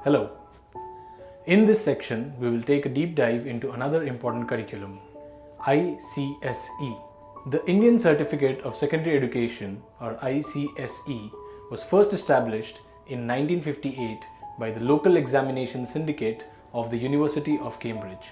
Hello. In this section, we will take a deep dive into another important curriculum, ICSE. The Indian Certificate of Secondary Education, or ICSE, was first established in 1958 by the Local Examination Syndicate of the University of Cambridge.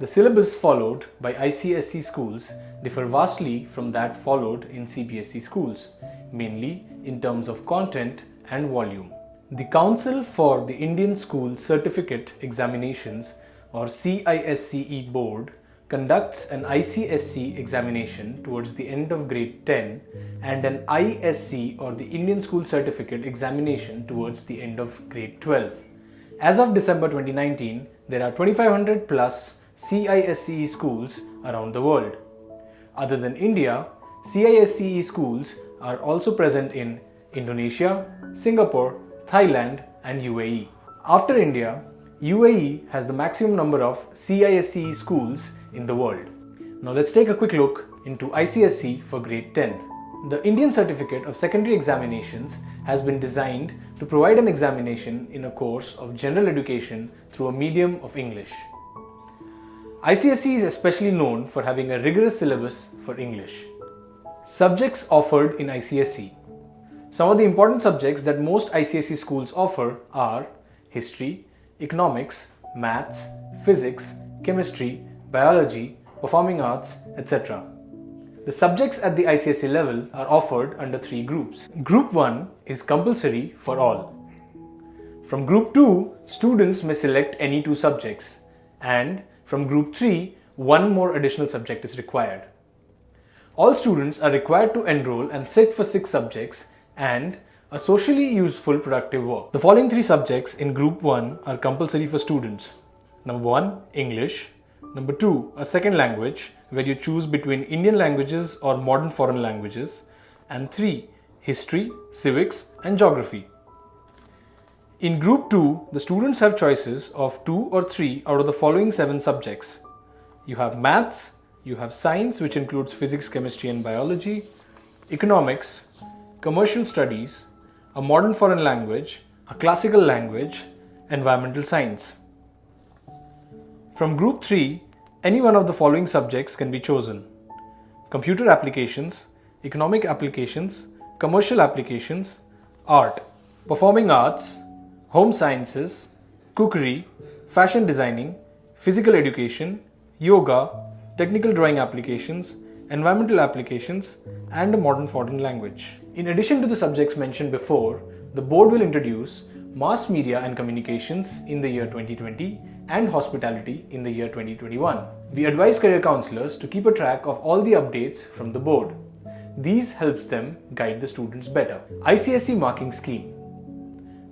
The syllabus followed by ICSE schools differ vastly from that followed in CBSE schools, mainly in terms of content and volume. The Council for the Indian School Certificate Examinations, or CISCE Board, conducts an ICSE examination towards the end of grade 10 and an ISC, or the Indian School Certificate examination, towards the end of grade 12. As of December 2019, there are 2500 plus CISCE schools around the world. Other than India, CISCE schools are also present in Indonesia, Singapore, Thailand and UAE. After India, UAE has the maximum number of CISCE schools in the world. Now let's take a quick look into ICSE for grade 10th. The Indian Certificate of Secondary Examinations has been designed to provide an examination in a course of general education through a medium of English. ICSE is especially known for having a rigorous syllabus for English. Subjects offered in ICSE. Some of the important subjects that most ICSE schools offer are history, economics, maths, physics, chemistry, biology, performing arts, etc. The subjects at the ICSE level are offered under three groups. Group 1 is compulsory for all. From Group 2, students may select any two subjects, and from Group 3, one more additional subject is required. All students are required to enroll and sit for 6 subjects and a socially useful productive work. The following 3 subjects in Group 1 are compulsory for students. Number 1, English. Number 2, a second language, where you choose between Indian languages or modern foreign languages. And 3, history, civics and geography. In Group 2, the students have choices of 2 or 3 out of the following 7 subjects. You have maths, you have science, which includes physics, chemistry and biology, economics, commercial studies, a modern foreign language, a classical language, environmental science. From Group 3, any one of the following subjects can be chosen: computer applications, economic applications, commercial applications, art, performing arts, home sciences, cookery, fashion designing, physical education, yoga, technical drawing applications, environmental applications, and a modern foreign language. In addition to the subjects mentioned before, the board will introduce mass media and communications in the year 2020 and hospitality in the year 2021. We advise career counselors to keep a track of all the updates from the board. These helps them guide the students better. ICSE marking scheme.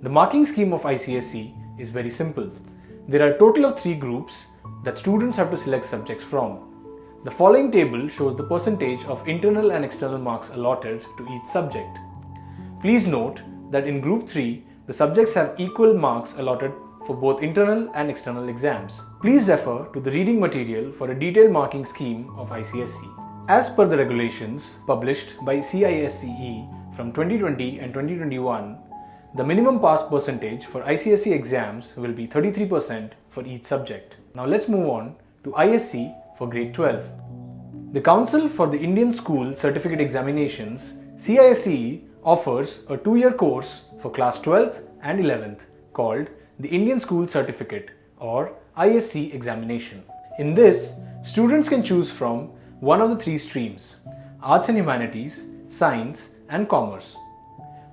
The marking scheme of ICSE is very simple. There are a total of 3 groups that students have to select subjects from. The following table shows the percentage of internal and external marks allotted to each subject. Please note that in Group 3, the subjects have equal marks allotted for both internal and external exams. Please refer to the reading material for a detailed marking scheme of ICSE. As per the regulations published by CISCE from 2020 and 2021, the minimum pass percentage for ICSE exams will be 33% for each subject. Now let's move on to ISC for grade 12. The Council for the Indian School Certificate Examinations, CISCE, offers a 2-year course for class 12th and 11th called the Indian School Certificate, or ISC examination. In this, students can choose from one of the 3 streams: Arts and Humanities, Science and Commerce.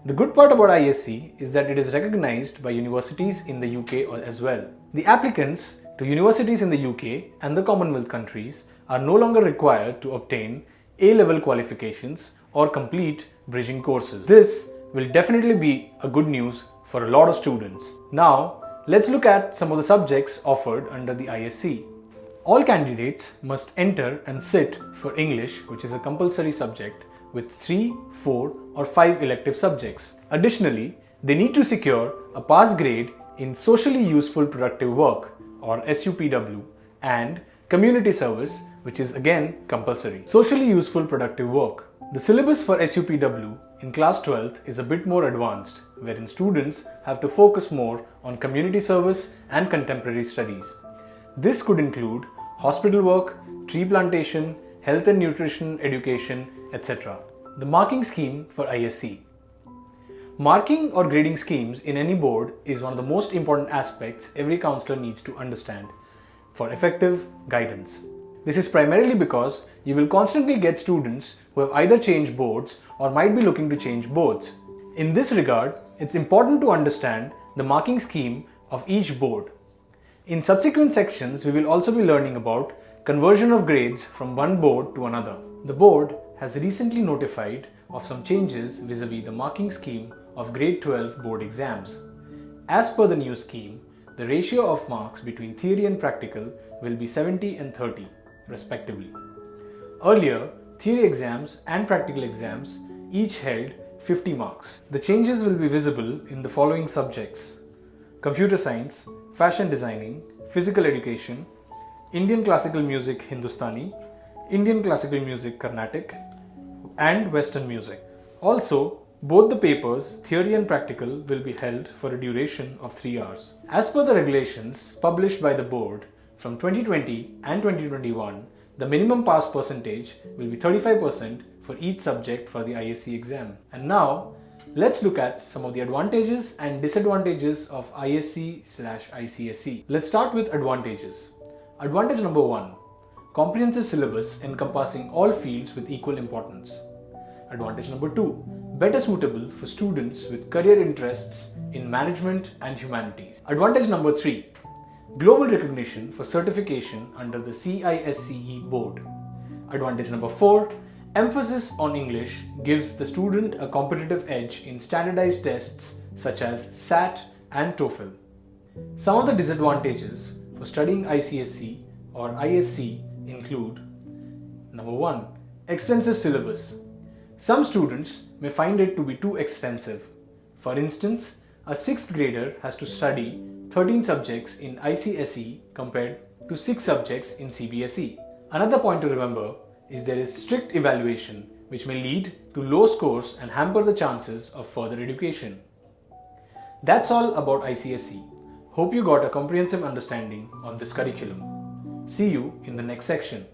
The good part about ISC is that it is recognized by universities in the UK as well. The applicants to universities in the UK and the Commonwealth countries are no longer required to obtain A-level qualifications or complete bridging courses. This will definitely be a good news for a lot of students. Now, let's look at some of the subjects offered under the ISC. All candidates must enter and sit for English, which is a compulsory subject, with 3, 4 or 5 elective subjects. Additionally, they need to secure a pass grade in Socially Useful Productive Work, or SUPW, and Community Service, which is again compulsory. Socially Useful Productive Work. The syllabus for SUPW in class 12th is a bit more advanced, wherein students have to focus more on community service and contemporary studies. This could include hospital work, tree plantation, health and nutrition education, etc. The marking scheme for ISC. Marking or grading schemes in any board is one of the most important aspects every counselor needs to understand for effective guidance. This is primarily because you will constantly get students who have either changed boards or might be looking to change boards. In this regard, it's important to understand the marking scheme of each board. In subsequent sections, we will also be learning about conversion of grades from one board to another. The board has recently notified of some changes vis-a-vis the marking scheme of grade 12 board exams. As per the new scheme, the ratio of marks between theory and practical will be 70 and 30, respectively. Earlier, theory exams and practical exams each held 50 marks. The changes will be visible in the following subjects: computer science, fashion designing, physical education, Indian classical music Hindustani, Indian classical music Carnatic, and Western music. Also, both the papers, theory and practical, will be held for a duration of 3 hours. As per the regulations published by the board from 2020 and 2021, the minimum pass percentage will be 35% for each subject for the ISC exam. And now, let's look at some of the advantages and disadvantages of ISC/ICSE. Let's start with advantages. Advantage number 1. Comprehensive syllabus encompassing all fields with equal importance. Advantage number 2. Better suitable for students with career interests in management and humanities. Advantage number 3. Global recognition for certification under the CISCE board. Advantage number 4. Emphasis on English gives the student a competitive edge in standardized tests such as SAT and TOEFL. Some of the disadvantages for studying ICSE or ISC include: number 1. Extensive syllabus. Some students may find it to be too extensive. For instance, a 6th grader has to study 13 subjects in ICSE compared to 6 subjects in CBSE. Another point to remember is there is strict evaluation, which may lead to low scores and hamper the chances of further education. That's all about ICSE. Hope you got a comprehensive understanding of this curriculum. See you in the next section.